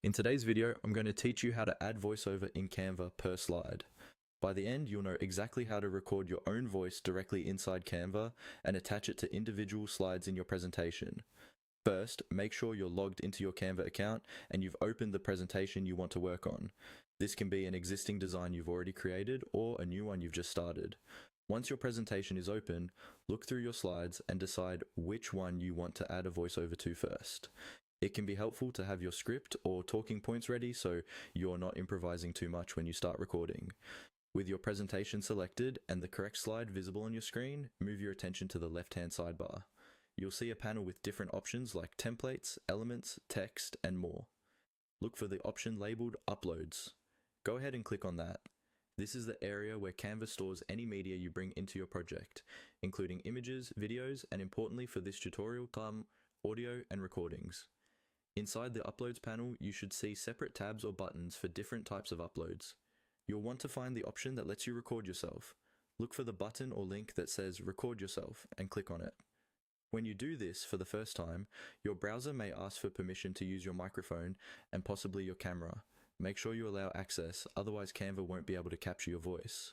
In today's video, I'm going to teach you how to add voiceover in Canva per slide. By the end, you'll know exactly how to record your own voice directly inside Canva and attach it to individual slides in your presentation. First, make sure you're logged into your Canva account and you've opened the presentation you want to work on. This can be an existing design you've already created or a new one you've just started. Once your presentation is open, look through your slides and decide which one you want to add a voiceover to first. It can be helpful to have your script or talking points ready so you're not improvising too much when you start recording. With your presentation selected and the correct slide visible on your screen, move your attention to the left-hand sidebar. You'll see a panel with different options like templates, elements, text, and more. Look for the option labeled Uploads. Go ahead and click on that. This is the area where Canva stores any media you bring into your project, including images, videos, and importantly for this tutorial, audio and recordings. Inside the Uploads panel, you should see separate tabs or buttons for different types of uploads. You'll want to find the option that lets you record yourself. Look for the button or link that says Record Yourself and click on it. When you do this for the first time, your browser may ask for permission to use your microphone and possibly your camera. Make sure you allow access, otherwise Canva won't be able to capture your voice.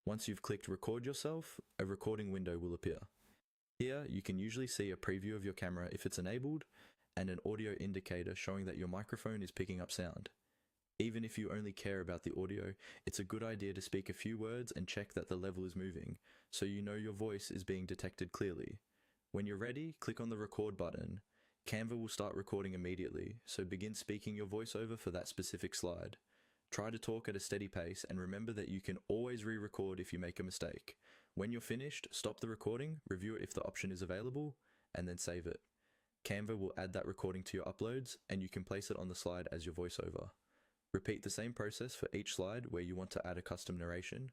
Once you've clicked Record Yourself, a recording window will appear. Here, you can usually see a preview of your camera if it's enabled, and an audio indicator showing that your microphone is picking up sound. Even if you only care about the audio, it's a good idea to speak a few words and check that the level is moving, so you know your voice is being detected clearly. When you're ready, click on the record button. Canva will start recording immediately, so begin speaking your voiceover for that specific slide. Try to talk at a steady pace and remember that you can always re-record if you make a mistake. When you're finished, stop the recording, review it if the option is available, and then save it. Canva will add that recording to your uploads and you can place it on the slide as your voiceover. Repeat the same process for each slide where you want to add a custom narration.